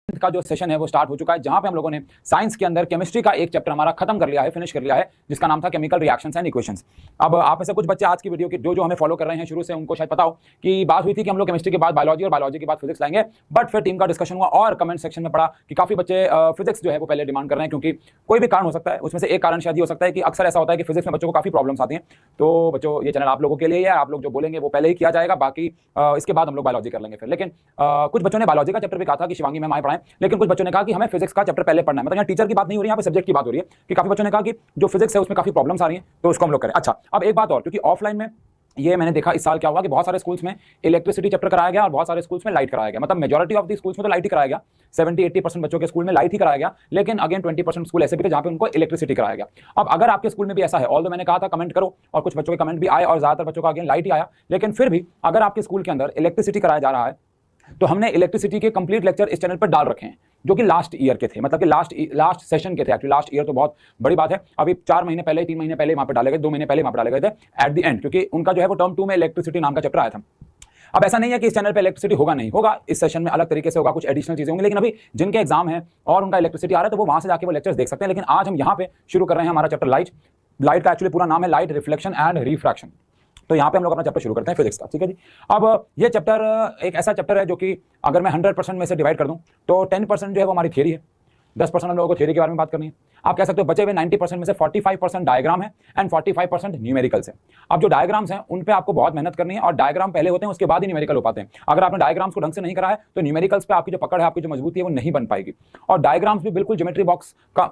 का जो सेशन है वो स्टार्ट हो चुका है, जहां पे हम लोगों ने साइंस के अंदर केमिस्ट्री का एक चैप्टर हमारा खत्म कर लिया है, फिनिश कर लिया है, जिसका नाम था केमिकल रिएक्शंस एंड इक्वेशंस। अब आप में से कुछ बच्चे आज की वीडियो के जो हमें फॉलो कर रहे हैं शुरू से, उनको शायद पता हो कि बात हुई थी कि हम लोग केमिस्ट्री के बाद बायोलॉजी और बायोलॉजी के बाद फिजिक्स लाएंगे, बट फिर टीम का डिस्कशन हुआ और कमेंट सेक्शन में पड़ा कि काफी बच्चे फिजिक्स जो है वो पहले डिमांड कर रहे हैं, क्योंकि कोई भी कारण हो सकता है। उसमें से एक कारण शायद ये हो सकता है कि अक्सर ऐसा होता है कि फिजिक्स में बच्चों को काफी प्रॉब्लम्स आती हैं। तो बच्चों, ये चैनल आप लोगों के लिए है, आप लोग जो बोलेंगे वो पहले ही किया जाएगा, बाकी इसके बाद हम लोग बायोलॉजी कर लेंगे फिर। लेकिन कुछ बच्चों ने बायोलॉजी का चैप्टर भी कहा था कि शिवांगी मैम आए पढ़ाएं, लेकिन कुछ बच्चों ने कहा कि हमें फिजिक्स का चैप्टर पहले पढ़ना है। मतलब यहाँ टीचर की बात नहीं हो रही है, यहाँ पे सब्जेक्ट की बात हो रही है कि काफी बच्चों ने कहा कि जो फिजिक्स है उसमें काफी प्रॉब्लम्स आ रही हैं, तो उसको हम लोग करें। अच्छा, अब एक बात और, क्योंकि ऑफलाइन में ये मैंने देखा इस साल क्या हुआ कि बहुत सारे स्कूल्स में इलेक्ट्रिसिटी चैप्टर कराया गया और बहुत सारे स्कूल्स में लाइट कराया गया। मतलब मेजॉरिटी ऑफ द स्कूल्स में तो लाइट ही कराया गया, 70-80% बच्चों के स्कूल में लाइट ही कराया गया, लेकिन अगेन 20% स्कूल ऐसे भी थे जहां पे उनको इलेक्ट्रिसिटी कराया गया। अब अगर आपके स्कूल में भी ऐसा है, ऑल्दो मैंने कहा था कमेंट करो, और कुछ बच्चों के कमेंट भी आए और ज्यादातर बच्चों का अगेन लाइट ही आया, लेकिन फिर भी अगर आपके स्कूल के अंदर इलेक्ट्रिसिटी कराया जा रहा है तो हमने इलेक्ट्रिसिटी के कंप्लीट लेक्चर इस चैनल पर डाल रखे हैं, जो कि लास्ट ईयर के थे, मतलब कि लास्ट सेशन के थे। एक्चुअली लास्ट ईयर तो बहुत बड़ी बात है, अभी 4 महीने पहले 3 महीने पहले वहां पे डाले गए, 2 महीने पहले वहां पे डाले गए थे एट द एंड, क्योंकि उनका जो है वो टर्म 2 में इलेक्ट्रिसिटी नाम का चैप्टर आया था। अब ऐसा नहीं है कि इस चैनल पे इलेक्ट्रिसिटी होगा, नहीं होगा, इस सेशन में अलग तरीके से होगा, कुछ एडिशनल चीजें होंगी, लेकिन अभी जिनके एग्जाम है और उनका इलेक्ट्रिसिटी आ रहा है तो वो वहां से जाके वो लेक्चर्स देख सकते हैं। लेकिन आज हम यहाँ पे शुरू कर रहे हैं हमारा चैप्टर लाइट। लाइट का एक्चुअली पूरा नाम है लाइट रिफ्लेक्शन एंड रिफ्रैक्शन। तो यहाँ पे हम लोग अपना चैप्टर शुरू करते हैं फिजिक्स का, ठीक है जी। अब ये चैप्टर एक ऐसा चैप्टर है जो कि अगर मैं 100% में से डिवाइड कर दूं तो 10% जो है वो हमारी थियरी है, 10% हम लोगों को थियरी के बारे में बात करनी है। आप कह सकते हो बचे हुए 90% में से 45% डायग्राम है एंड 45% न्यूमेरिकल्स है। अब जो डायग्राम्स हैं उन पे आपको बहुत मेहनत करनी है, और डायग्राम पहले होते हैं उसके बाद ही न्यूमेरिकल हो पाते हैं। अगर आपने डायग्राम्स को ढंग से नहीं करा है तो न्यूमेरिकल्स पे आपकी जो पकड़ है, आपकी जो मजबूती है वो नहीं बन पाएगी। और डायग्राम्स भी बिल्कुल ज्योमेट्री बॉक्स का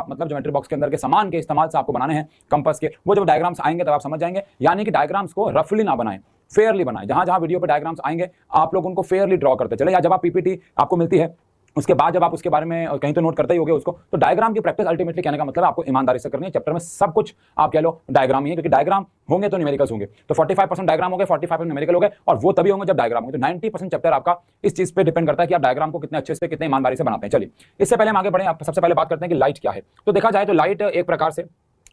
मतलब ज्योमेट्री बॉक्स के अंदर के सामान के इस्तेमाल से आपको बनाने हैं, कंपास के। वो जब डायग्राम्स आएंगे तब आप समझ जाएंगे, यानी कि डायग्राम्स को रफली ना बनाएं, फेयरली बनाएं। जहां जहां वीडियो पे डायग्राम्स आएंगे आप लोग उनको फेयरली ड्रॉ करते चले, या जब आप पीपीटी आपको मिलती है उसके बाद जब आप उसके बारे में कहीं तो नोट करते ही होगे उसको, तो डायग्राम की प्रैक्टिस अल्टीमेटली कहने का मतलब आपको ईमानदारी से करनी है। चैप्टर में सब कुछ आप कह लो डायग्राम ही है, क्योंकि डायग्राम होंगे तो न्यूमेरिकल्स होंगे। तो 45% डायग्राम हो गए, 45% न्यूमेरिकल हो गए, और वो तभी होंगे जब डायग्राम होंगे। तो 90% चैप्टर आपका इस चीज पे डिपेंड करता है कि आप डायग्राम को कितने अच्छे से, कितने ईमानदारी से बनाते हैं। चलिए, इससे पहले हम आगे बढ़े, आप सबसे पहले बात करते हैं कि लाइट क्या है। तो देखा जाए तो लाइट एक प्रकार से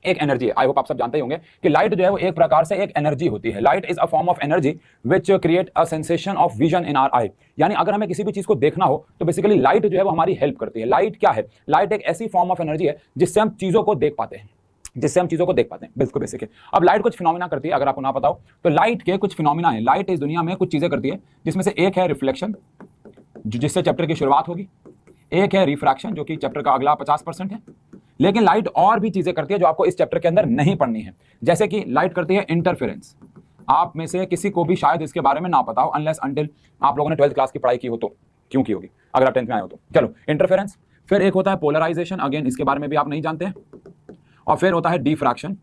एक एनर्जी है। आई होप आप सब जानते ही होंगे कि लाइट जो है वो एक प्रकार से एक एनर्जी होती है। Light is a form of energy which create a sensation of vision in our eye. यानी अगर हमें किसी भी चीज को देखना हो तो बेसिकली लाइट जो है वो हमारी हेल्प करती है। लाइट क्या है? लाइट एक ऐसी फॉर्म ऑफ एनर्जी है जिससे हम चीजों को देख पाते हैं, बिल्कुल बेसिक है। अब लाइट कुछ फिनोमिना करती है, अगर आपको ना पता हो तो लाइट के कुछ फिनोमिना है। लाइट इस दुनिया में कुछ चीजें करती है, जिसमें से एक है रिफ्लेक्शन, जिससे चैप्टर की शुरुआत होगी। एक है रिफ्रैक्शन, जो कि चैप्टर का अगला 50% है। लेकिन लाइट और भी चीजें करती है जो आपको इस चैप्टर के अंदर नहीं पढ़नी है। जैसे कि लाइट करती है इंटरफेरेंस। आप में से किसी को भी शायद इसके बारे में ना पता हो, अनलेस अनटिल आप लोगों ने 12th क्लास की पढ़ाई की हो, तो क्यों की होगी अगर आप 10th में आए हो तो। चलो, इंटरफेरेंस। फिर एक होता है पोलराइजेशन, अगेन इसके बारे में भी आप नहीं जानते हैं। और फिर होता है डिफ्रैक्शन।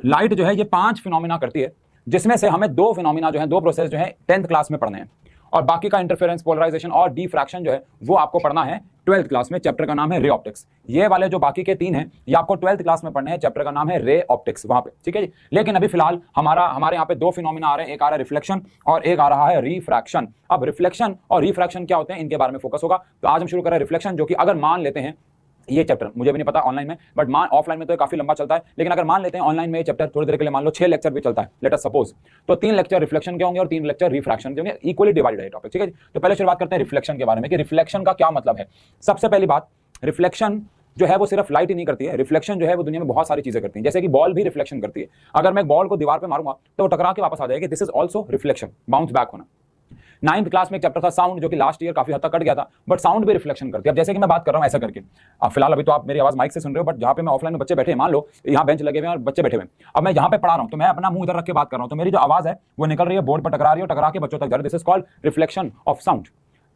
लाइट जो है ये 5 फिनोमिना करती है, जिसमें से हमें 2 फिनोमिना जो है, 2 प्रोसेस जो है 10th क्लास में पढ़ने हैं, और बाकी का इंटरफेरेंस, पोलराइजेशन और डिफ्रैक्शन जो है वो आपको पढ़ना है 12th क्लास में। चैप्टर का नाम है रे ऑप्टिक्स। ये वाले जो बाकी के 3 हैं ये आपको 12th क्लास में पढ़ने हैं। चैप्टर का नाम है रे ऑप्टिक्स, वहां पे, ठीक है जी। लेकिन अभी फिलहाल हमारे यहाँ पे 2 फिनोमिना आ रहे हैं, एक आ रहा है रिफ्लेक्शन और एक आ रहा है रिफ्रैक्शन। अब रिफ्लेक्शन और रिफ्रैक्शन क्या होते हैं, इनके बारे में फोकस होगा। तो आज हम शुरू कर रहे हैं रिफ्लेक्शन, जो कि अगर मान लेते हैं ये चैप्टर, मुझे भी नहीं पता ऑनलाइन में, बट ऑफलाइन में तो काफी लंबा चलता है, लेकिन अगर मान लेते हैं ऑनलाइन में ये चैप्टर थोड़ी देर के लिए, मान लो 6 लेक्चर भी चलता है, लेट अस सपोज, तो 3 लेक्चर रिफ्लेक्शन के होंगे और 3 लेक्चर रिफ्रैक्शन के होंगे। इक्वली डिवाइडेड है टॉपिक, ठीक है। तो पहले शुरुआत करते हैं रिफ्लेक्शन के बारे में कि रिफ्लेक्शन का क्या मतलब है। सबसे पहली बात, रिफ्लेक्शन जो है वो सिर्फ लाइट ही नहीं करती है। रिफ्लेक्शन जो है वो दुनिया में बहुत सारी चीजें करती हैं, जैसे कि बॉल भी रिफ्लेक्शन करती है। अगर मैं बॉल को दीवार पे मारूंगा तो वो टकरा के वापस आ जाएगी, this is also reflection, bounce back होना। 9th क्लास में एक चैप्टर था साउंड, जो कि लास्ट ईयर काफी हद तक कट गया था, बट साउंड भी रिफ्लेक्शन करती है। अब जैसे कि मैं बात कर रहा हूं ऐसा करके, अब फिलहाल अभी तो आप मेरी आवाज माइक से सुन रहे हो, बट जहां पे मैं ऑफलाइन में बच्चे बैठे हैं, मान लो यहाँ बेंच लगे हुए हैं और बच्चे बैठे हुए हैं, अब मैं यहाँ पे पढ़ा रहा हूं तो मैं अपना मुंह इधर रख के बात कर रहा हूं, तो मेरी जो आवाज है वो निकल रही है, बोर्ड पर टकरा रही है, टकरा के बच्चों तक जा रही है। This is called reflection of sound.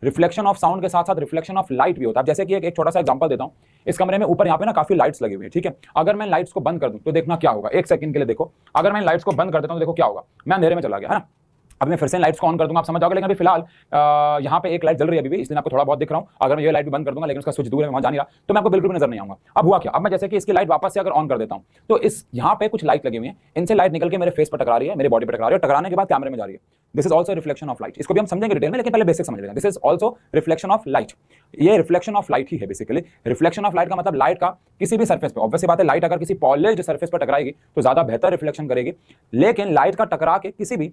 Reflection of sound के साथ साथ रिफ्लेक्शन ऑफ लाइट भी होता है। जैसे कि एक छोटा सा एग्जांपल देता हूं, इस कमरे में ऊपर यहाँ पे ना काफी लाइट्स लगी हुई है, ठीक है। अगर मैं लाइट्स को बंद कर दूं तो देखना क्या होगा, 1 सेकंड के लिए देखो। अगर मैं लाइट्स को बंद कर देता हूं तो देखो क्या होगा, मैं अंधेरे में चला गया, है ना। अब मैं फिर से लाइट्स को ऑन कर दूंगा, आप समझ जाओगे। लेकिन अभी फिलहाल यहाँ पे एक लाइट जल रही है अभी भी, इसलिए आपको थोड़ा बहुत दिख रहा हूँ। अगर मैं ये लाइट भी बंद कर दूंगा, लेकिन उसका स्विच दूर है, वहां जा नहीं रहा, तो मैं आपको बिल्कुल भी नजर नहीं आऊंगा। अब हुआ क्या, अब मैं जैसे कि इसकी लाइट वापस से अगर ऑन कर देता हूँ तो इस यहाँ पे कुछ लाइट लगी हुई है, इनसे लाइट निकल के मेरे फेस पर टकरा रही है, मेरे बॉडी पर टकरा रही है, टकराने के बाद कैमरे में जा रही है। This is also reflection of light. इसको भी हम समझेंगे डिटेल में, लेकिन पहले बेसिक समझ लेते हैं। This is also reflection of light. ये रिफ्लेक्शन ऑफ लाइट ही है बेसिकली। रिफ्लेक्शन ऑफ लाइट का मतलब लाइट का किसी भी सर्फेस पे, ऑब्वियस बात है, लाइट अगर किसी पॉलिश्ड सर्फेस पर टकराएगी तो ज्यादा बेहतर रिफ्लेक्शन करेगी। लेकिन लाइट का टकरा के किसी भी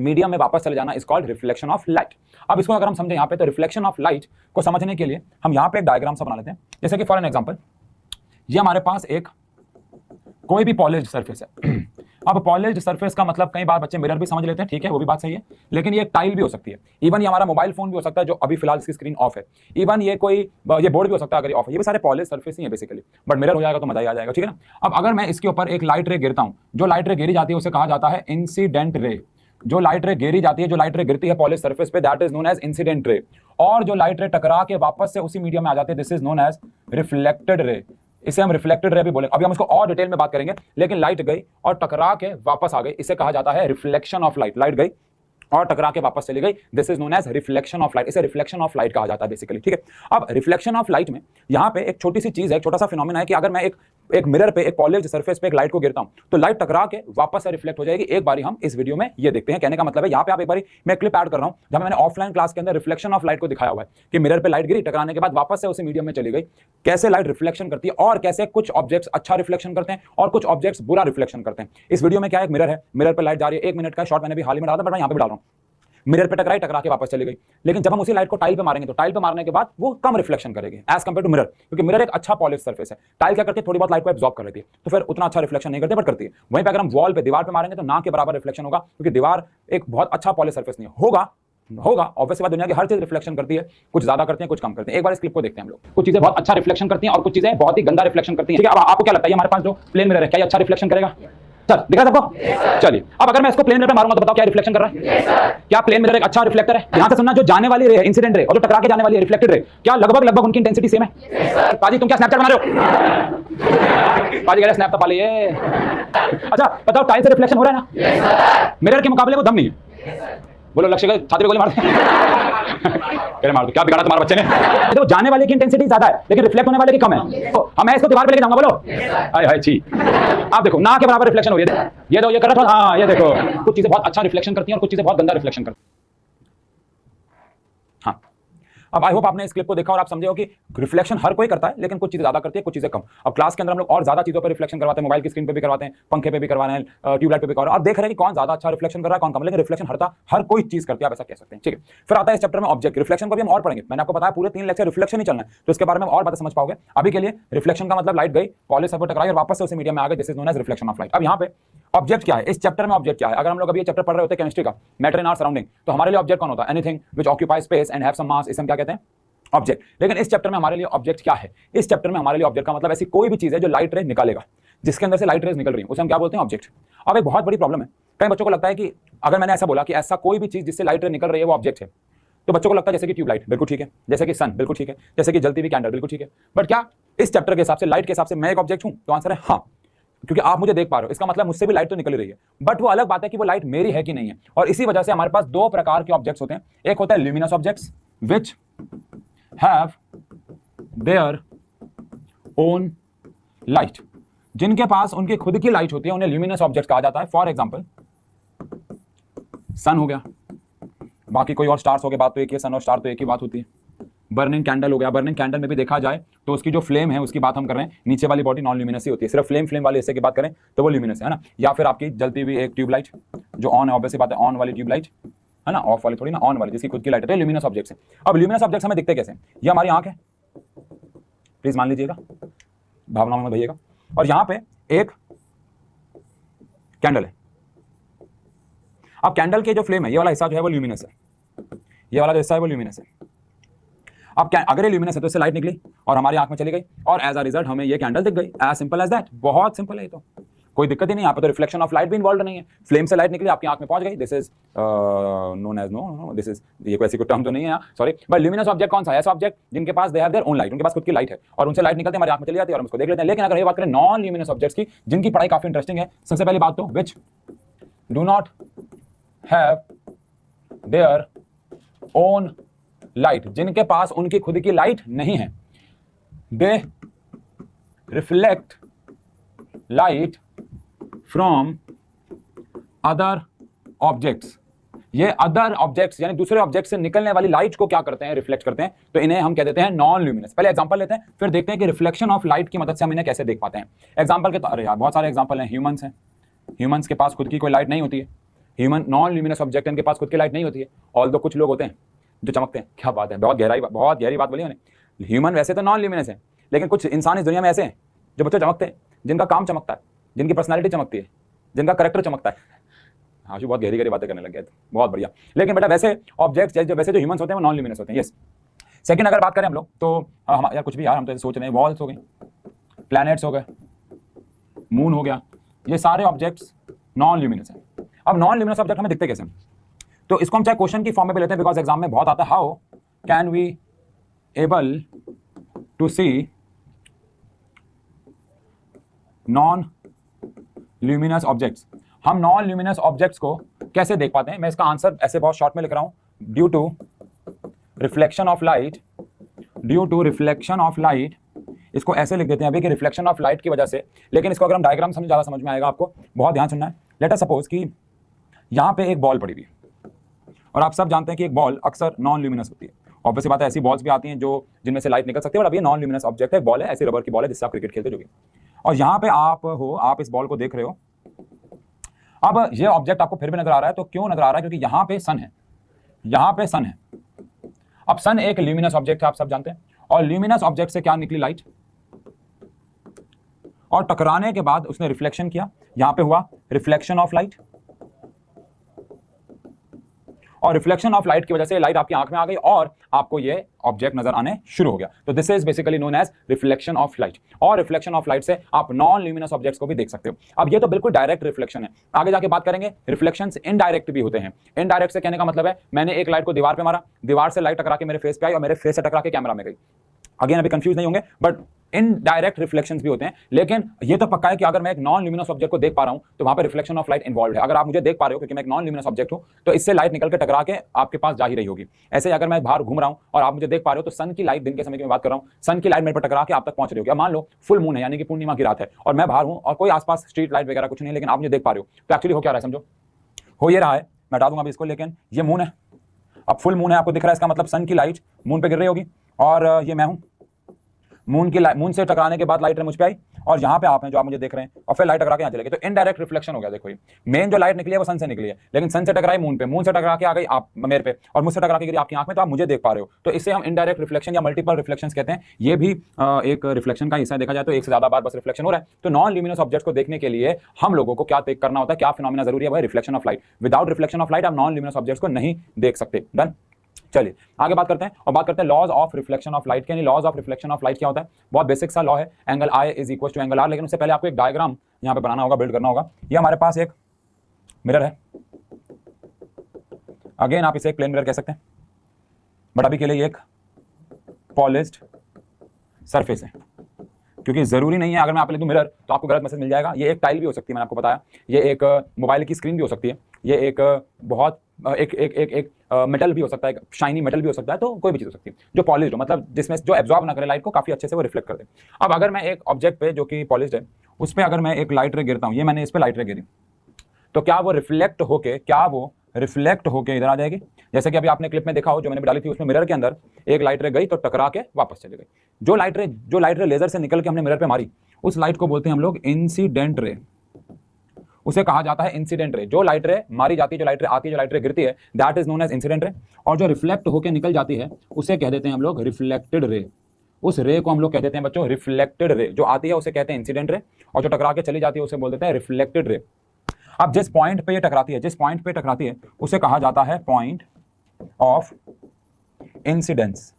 मीडियम में वापस चले जाना is called reflection of light. अब इसको अगर हम समझें यहाँ पे, तो रिफ्लेक्शन ऑफ लाइट को समझने के लिए हम यहाँ पे एक डायग्राम सा बना लेते हैं। जैसे कि फॉर एन एग्जांपल, ये हमारे पास एक कोई भी पॉलिश्ड सरफेस है। अब पॉलिश्ड सरफेस का मतलब कई बार बच्चे मिरर भी समझ लेते हैं, ठीक है, वो भी बात सही है, लेकिन ये एक टाइल भी हो सकती है। इवन ये हमारा मोबाइल फोन भी हो सकता है जो अभी फिलहाल इसकी स्क्रीन ऑफ है। इवन ये बोर्ड भी हो सकता है अगर ऑफ है। ये भी सारे पॉलिश्ड सरफेस ही है बेसिकली, बट मिरर हो जाएगा तो मजा ही आ जाएगा, ठीक है ना। अब अगर मैं इसके ऊपर एक लाइट रे गिरता हूं, जो लाइट रे गिरी जाती है उसे कहा जाता है इंसिडेंट रे। जो लाइट रे गिरी जाती है, जो लाइट रे गिरती है पॉलिश सरफेस पे, that is known as incident ray. और जो लाइट रे टकरा के वापस से उसी मीडियम में आ जाती है, this is known as reflected ray. इसे हम रिफ्लेक्टेड रे भी बोलेंगे, अभी हम इसको और डिटेल में बात करेंगे। लेकिन लाइट गई और टकरा के वापस आ गई, इसे कहा जाता है रिफ्लेक्शन ऑफ लाइट। लाइट गई और टकरा के वापस चली गई, this is known as reflection of light. इसे रिफ्लेक्शन ऑफ लाइट कहा जाता है बेसिकली, ठीक है। अब रिफ्लेक्शन ऑफ लाइट में यहाँ पे एक छोटी सी चीज है, एक छोटा सा फिनोमेना है कि अगर मैं एक मिरर पे, एक पॉलिश्ड सरफेस पे एक लाइट को गिरता हूं, तो लाइट टकरा के वापस से रिफ्लेक्ट हो जाएगी। एक बारी हम इस वीडियो में ये देखते हैं। कहने का मतलब है यहाँ पे आप एक बारी, मैं क्लिप ऐड कर रहा हूं जहां मैंने ऑफलाइन क्लास के अंदर रिफ्लेक्शन ऑफ लाइट को दिखाया हुआ है कि मिरर पे लाइट गिरी, टकराने के बाद वापस से उसी मीडियम में चली गई, कैसे लाइट रिफ्लेक्शन करती है और कैसे कुछ ऑब्जेक्ट्स अच्छा रिफ्लेक्शन करते हैं और कुछ ऑब्जेक्ट्स बुरा रिफ्लेक्शन करते हैं। इस वीडियो में क्या एक मिरर है, मिरर पे लाइट जा रही है, 1 मिनट का शॉट मैंने भी हाल ही में डाला था, बट मैं यहाँ पे भी डाल रहा हूँ। मिरर पे टकराई, टकरा के वापस चली गई। लेकिन जब हम उसी लाइट को टाइल पे मारेंगे तो टाइल पे मारने के बाद वो कम रिफ्लेक्शन करेगी एज कंपेयर टू मिरर, क्योंकि मिरर एक अच्छा पॉलिश सरफेस है। टाइल क्या करती है, थोड़ी बहुत लाइट को एब्जॉर्ब कर लेती है, तो फिर उतना अच्छा रिफ्लेक्शन नहीं करती, बट करती है। वहीं पे अगर हम वॉल पे, दीवार पे मारेंगे तो ना के बराबर रिफ्लेक्शन होगा, क्योंकि दीवार एक बहुत अच्छा पॉलिश सरफेस नहीं होगा ऑब्वियसली बात, दुनिया की हर चीज रिफ्लेक्शन करती है, कुछ ज्यादा करते हैं कुछ कम करते हैं। एक बार इस क्लिप को देखते हैं हम लोग। कुछ चीजें बहुत अच्छा रिफ्लेक्शन करती हैं और कुछ चीजें बहुत ही गंदा रिफ्लेक्शन करती हैं, ठीक है। अब आपको क्या लगता है हमारे पास जो प्लेन मिरर है, क्या ये अच्छा रिफ्लेक्शन करेगा? सर दिखा सबको? चलिए, अब अगर मैं इसको प्लेन मिरर पे मारूंगा तो बताओ क्या रिफ्लेक्शन कर रहा है? क्या प्लेन मिरर एक अच्छा रिफ्लेक्टर है? यहां से सुनना, जो जाने वाली रे है इंसिडेंट रे और जो टकरा के जाने वाली है रिफ्लेक्टेड रे, क्या लगभग उनकी इंटेंसिटी सेम है? पाजी तुम क्या स्नैपचैट बना रहे हो? पाजी कह रहे स्नैप तो पा लिए। अच्छा बताओ, टाइल से रिफ्लेक्शन हो रहा है ना? मिरर के मुकाबले वो दम नहीं है। बोलो लक्ष्य के छात्र गोली मार दे। मार दो, क्या बिगाड़ा तुम्हारे बच्चे ने? तो जाने वाले की इंटेंसिटी ज्यादा है लेकिन रिफ्लेक्ट होने वाले की कम है। तो मैं इसको दीवार पे लेके जाऊंगा, बोलो हाय हाय छी। आप देखो ना के बराबर रिफ्लेक्शन हो रही है। ये दो, ये कर रहा था, हाँ ये देखो, कुछ चीजें बहुत अच्छा रिफ्लेक्शन करती हैं और कुछ चीजें बहुत गंदा रिफ्लेक्शन करती हैं। हाँ, अब आई होप आपने इस क्लिप को देखा और आप समझे हो कि रिफ्लेक्शन हर कोई करता है, लेकिन कुछ चीजें ज्यादा करती है, कुछ चीजें कम। अब क्लास के अंदर हम लोग और ज्यादा चीजों पर रिफ्लेक्शन करवाते हैं, मोबाइल की स्क्रीन पे भी करवाते हैं, पंखे पे भी करवा रहे हैं, ट्यूबलाइट पे भी करवा रहे हैं, और देख रहे हैं कि कौन ज्यादा अच्छा रिफ्लेक्शन कर रहा है, कौन कम। लेकिन रिफ्लेक्शन हर कोई चीज करती है, आप ऐसा कह सकते हैं, ठीक है। फिर आता है इस चैप्टर में ऑब्जेक्ट। रिफ्लेक्शन को भी हम और पढ़ेंगे, मैंने आपको बताया पूरे 3 लेक्चर रिफ्लेक्शन ही चलना है, तो इसके बारे में और बातें समझ पाओगे। अभी के लिए रिफ्लेक्शन का मतलब लाइट गई, पॉलिश पर टकराई और वापस से उसी मीडियम में आ गई, this is known as reflection of light. अब यहाँ पे ऑब्जेक्ट क्या है, इस चैप्टर में ऑब्जेक्ट क्या है? अगर हम लोग अभी ये चैप्टर पढ़ रहे होते हैं केमिस्ट्री का, मैटर इन आवर सराउंडिंग, तो हमारे लिए ऑब्जेक्ट कौन होता है? Anything which occupy space and have some mass, इसे हम क्या कहते हैं? ऑब्जेक्ट। लेकिन इस चैप्टर में हमारे लिए ऑब्जेक्ट क्या है? इस चैप्टर में हमारे लिए ऑब्जेक्ट का मतलब ऐसी कोई भी चीज है जो लाइट रे निकालेगा, जिसके अंदर से लाइट रेज निकल रही है, उसे हम क्या बोलते हैं? ऑब्जेक्ट। अब एक बहुत बड़ी प्रॉब्लम है, कई बच्चों को लगता है कि अगर मैंने ऐसा बोला कि ऐसा कोई भी चीज जिससे लाइट रे निकल रही है वो ऑब्जेक्ट है, तो बच्चों को लगता है जैसे कि ट्यूबलाइट बिल्कुल ठीक है, जैसे कि सन बिल्कुल ठीक है, जैसे कि जलती हुई कैंडल बिल्कुल ठीक है। बट क्या इस चैप्टर के हिसाब से, लाइट के हिसाब से मैं एक ऑब्जेक्ट हूं? तो आंसर है हाँ, क्योंकि आप मुझे देख पा रहे हो, इसका मतलब मुझसे भी लाइट तो निकल रही है। बट वो अलग बात है कि वो लाइट मेरी है कि नहीं है। और इसी वजह से हमारे पास 2 प्रकार के ऑब्जेक्ट्स होते हैं। एक होता है luminous objects which have their own light, जिनके पास उनकी खुद की लाइट होती है, उन्हें ल्यूमिनस ऑब्जेक्ट्स कहा जाता है। फॉर एग्जांपल सन हो गया, बाकी कोई और स्टार्स हो गए, बात तो एक ही है, सन और स्टार तो एक ही बात होती है। बर्निंग कैंडल हो गया, बर्निंग कैंडल में भी देखा जाए तो उसकी जो फ्लेम है उसकी बात हम कर रहे हैं, नीचे वाली बॉडी नॉन ल्यूमिनस ही होती है, सिर्फ फ्लेम वाले हिस्से की बात करें तो वो ल्यूमिनस है ना। या फिर आपकी जलती हुई एक ट्यूबलाइट जो ऑन है, ऑब्वियसली बात है ऑन वाली ट्यूबलाइट है ना, ऑफ वाली थोड़ी ना, ऑन वाली जिसकी खुद की लाइट है, तो ल्यूमिनस ऑब्जेक्ट्स है। अब ल्यूमिनस ऑब्जेक्ट्स हमें दिखते कैसे? ये हमारी आंख है, प्लीज मान लीजिएगा, भावनाओं में भैया। और यहां पे एक कैंडल है। अब कैंडल के जो फ्लेम है, ये वाला हिस्सा जो है वो ल्यूमिनस है, ये वाला जो हिस्सा है वो ल्यूमिनस है। अब अगर ये ल्यूमिनस है तो इससे लाइट निकली और हमारी आंख में चली गई और एज अ रिजल्ट हमें ये कैंडल दिख गई। एज सिंपल एज दैट, बहुत सिंपल है ये तो, कोई दिक्कत ही नहीं। यहाँ पे तो रिफ्लेक्शन ऑफ लाइट भी इन्वॉल्व नहीं है, फ्लेम से लाइट निकली आपकी आंख में पहुंच गई, this is known as no this is, ये कोई ऐसी कोई टर्म तो नहीं है सॉरी। बट ल्यूमिनस ऑब्जेक्ट कौन सा है? ऐसा ऑब्जेक्ट जिनके पास they have their own light, उनके पास खुद की लाइट है और उनसे लाइट निकलती है, हमारी आंख में चली जाती है और हम उसको देख लेते हैं। लेकिन अगर ये बात करें नॉन ल्यूमिनस ऑब्जेक्ट्स की, जिनकी पढ़ाई काफी इंटरेस्टिंग है, सबसे पहली बात तो which do not have their own light, जिनके पास उनकी खुद की लाइट नहीं है, दे reflect light from other objects. ये अदर ऑब्जेक्ट्स यानी दूसरे ऑब्जेक्ट से निकलने वाली लाइट को क्या करते हैं? रिफ्लेक्ट करते हैं, तो इन्हें हम कह देते हैं नॉन ल्यूमिनस। पहले एग्जांपल लेते हैं, फिर देखते हैं कि रिफ्लेक्शन ऑफ लाइट की मदद से हम इन्हें कैसे देख पाते हैं। एग्जांपल के, अरे यार बहुत सारे एग्जांपल हैं। ह्यूमंस हैं, ह्यूमंस के पास खुद की कोई लाइट नहीं होती है, ह्यूमन नॉन ल्यूमिनस ऑब्जेक्ट इनके पास खुद की लाइट नहीं होती है, ऑल्दो कुछ लोग होते हैं जो चमकते हैं। क्या बात है, बहुत गहरी बात बोली मैंने। ह्यूमन वैसे तो नॉन ल्यूमिनस है, लेकिन कुछ इंसान इस दुनिया में ऐसे हैं जो बच्चे चमकते हैं, जिनका काम चमकता है, जिनकी पर्सनैलिटी चमकती है, जिनका करेक्टर चमकता है। आशु बहुत गहरी बातें करने लग गया, बहुत बढ़िया। लेकिन बेटा वैसे ऑब्जेक्ट्स वैसे जो ह्यूमंस होते हैं वो नॉन ल्यूमिनस होते हैं। यस। सेकंड अगर बात करें हम लोग तो हम यार कुछ भी यार हम तो सोच रहे हैं, वॉल्स हो गए, प्लैनेट्स हो गए, मून हो गया, ये सारे ऑब्जेक्ट्स नॉन ल्यूमिनस हैं। अब नॉन ल्यूमिनस ऑब्जेक्ट हमें दिखते कैसे, तो इसको हम चाहे क्वेश्चन की फॉर्म में भी लेते हैं, बिकॉज एग्जाम में बहुत आता है। How can we able to see non luminous objects, हम नॉन ल्यूमिनस ऑब्जेक्ट्स को कैसे देख पाते हैं। मैं इसका आंसर ऐसे बहुत शॉर्ट में लिख रहा हूं, due to reflection of light, due to reflection of light. इसको ऐसे लिख देते हैं अभी कि रिफ्लेक्शन ऑफ लाइट की वजह से, लेकिन इसको अगर हम डायग्राम समझ ज़्यादा समझ में आएगा आपको, बहुत ध्यान सुनना है। लेट अस सपोज कि यहाँ पे एक बॉल पड़ी हुई, और आप सब जानते हैं कि एक बॉल अक्सर नॉन ल्यूमिनस होती है। ऑब्वियसली बात है, ऐसी बॉल्स भी आती हैं जो जिनमें से लाइट निकल सकती है, और अब ये नॉन ल्यूमिनस ऑब्जेक्ट है, बॉल है, ऐसी रबर की बॉल है जिससे आप क्रिकेट खेलते हो जो भी। और यहाँ पे आप इस बॉल को देख रहे हो। अब ये ऑब्जेक्ट आपको फिर भी नजर आ रहा है, तो क्यों नजर आ रहा है, क्योंकि यहाँ पे सन है, यहाँ पे सन है। अब सन एक ल्यूमिनस ऑब्जेक्ट है, आप सब जानते हैं, और ल्यूमिनस ऑब्जेक्ट से क्या निकली, लाइट, और टकराने के बाद उसने रिफ्लेक्शन किया, यहां पे हुआ रिफ्लेक्शन ऑफ लाइट, और रिफ्लेक्शन ऑफ लाइट की वजह से लाइट आपकी आंख में आ गई और आपको ये ऑब्जेक्ट नजर आने शुरू हो गया। तो this is basically known as reflection of light, और रिफ्लेक्शन ऑफ लाइट से आप नॉन ल्यूमिनस ऑब्जेक्ट्स को भी देख सकते हो। अब ये तो बिल्कुल डायरेक्ट रिफ्लेक्शन है, आगे जाके बात करेंगे रिफ्लेक्शंस इनडायरेक्ट भी होते हैं। इनडायरेक्ट से कहने का मतलब है, मैंने एक लाइट को दीवार पे मारा, दीवार से लाइट टकरा के मेरे फेस पे आई और मेरे फेस से टकरा के कैमरा में गई। अगेन अभी कंफ्यूज नहीं होंगे, बट इनडायरेक्ट रिफ्लेक्शंस भी होते हैं। लेकिन ये तो पक्का है कि अगर मैं एक नॉन ल्यूमिनस ऑब्जेक्ट को देख पा रहा हूं तो वहां पे रिफ्लेक्शन ऑफ लाइट इन्वॉल्व है। अगर आप मुझे देख पा रहे हो क्योंकि मैं एक नॉन ल्यूमिनस ऑब्जेक्ट हूं, तो इससे लाइट निकल के टकरा के आपके पास जा ही रही होगी। ऐसे ही अगर मैं बाहर घूम रहा हूं और आप मुझे देख पा रहे हो, तो सन की लाइट, दिन के समय की मैं बात कर रहा हूं, सन की लाइट मेरे पर टकरा के आप तक पहुंच रही होगी। अब मान लो फुल मून है, यानी कि पूर्णिमा की रात है, और मैं बाहर हूं और कोई आसपास स्ट्रीट लाइट वगैरह कुछ नहीं, लेकिन आप मुझे देख पा रहे हो, तो एक्चुअली हो क्या रहा है समझो, हो ये रहा है, मैं हटा दूंगा अभी इसको, लेकिन ये मून है, अब फुल मून है, आपको दिख रहा है, इसका मतलब सन की लाइट मून पे गिर रही होगी, और ये मैं हूं, मून से टकराने के बाद लाइट मुझ पे आई, और यहाँ पे आप हैं जो आप मुझे देख रहे हैं, और फिर लाइट टकरा के यहाँ चले गए, तो इनडायरेक्ट रिफ्लेक्शन हो गया। देखो ये मेन जो लाइट निकली है वो सन से निकली है, लेकिन सन से टकराई मून पे, मून से टकरा के आ गई आप मेरे पे, और मुझसे टकरा के गिरी आपकी आंख में, तो आप मुझे देख पा रहे हो। तो इससे हम इनडायरेक्ट रिफ्लेक्शन या मल्टीपल रिफ्लेक्शंस कहते हैं। ये भी एक रिफ्लेक्शन का हिस्सा देखा जाए तो एक से ज्यादा बार बस रिफ्लेक्शन हो रहा है। तो नॉन ल्यूमिनस ऑब्जेक्ट को देखने के लिए हम लोगों को क्या करना होता है, क्या फिनोमेना जरूरी है, वो reflection of light. Without reflection of light हम नॉन ल्यूमिनस ऑब्जेक्ट्स को नहीं देख सकते। डन। चलिए आगे बात करते हैं, और बात करते हैं laws of reflection of light. यानी laws of reflection of light क्या होता है, बहुत बेसिक सा लॉ है, angle i is equal to angle r. लेकिन उससे पहले आपको एक डायग्राम यहाँ पे बनाना होगा, बिल्ड करना होगा। ये हमारे पास एक मिरर है, अगेन आप इसे एक प्लेन मिरर कह सकते हैं, बट अभी के लिए एक पॉलिश्ड सरफेस है, क्योंकि जरूरी नहीं है अगर मैं आप ले दूं मिरर तो आपको गलत मैसेज मिल जाएगा। ये एक टाइल भी हो सकती है, मैंने आपको बताया, ये एक मोबाइल की स्क्रीन भी हो सकती है, ये एक बहुत एक मेटल भी हो सकता है, शाइनी मेटल भी हो सकता है, तो कोई भी चीज हो सकती है जो पॉलिश्ड हो, मतलब जिसमें जो एब्जॉर्ब ना करे लाइट को, काफी अच्छे से वो रिफ्लेक्ट कर दे। अब अगर मैं एक ऑब्जेक्ट पे जो कि पॉलिश्ड है उस पर अगर मैं एक लाइट रे गिरता हूँ, ये मैंने इस पर लाइट रे गिरी, तो क्या वो रिफ्लेक्ट होके इधर आ जाएगी। जैसे कि अभी आपने क्लिप में देखा हो जो मैंने डाली थी, उसमें मिरर के अंदर एक लाइट रे गई तो टकरा के वापस चली गई। जो लाइट रे लेजर से निकल के हमने मिरर पे मारी, उस लाइट को बोलते हैं हम लोग इंसिडेंट रे, उसे कहा जाता है इंसिडेंट रे। जो लाइट रे मारी जाती है, जो लाइट रे आती है, जो लाइट रे गिरती है, that is known as incident ray. और जो रिफ्लेक्ट होकर निकल जाती है उसे कह देते हैं हम लोग रिफ्लेक्टेड रे। उस रे को हम लोग कह देते हैं बच्चों रिफ्लेक्टेड रे। जो आती है उसे कहते हैं इंसिडेंट रे, और जो टकरा के चली जाती है उसे बोल देते हैं रिफ्लेक्टेड रे। अब जिस पॉइंट पे ये टकराती है, उसे कहा जाता है पॉइंट ऑफ इंसिडेंस।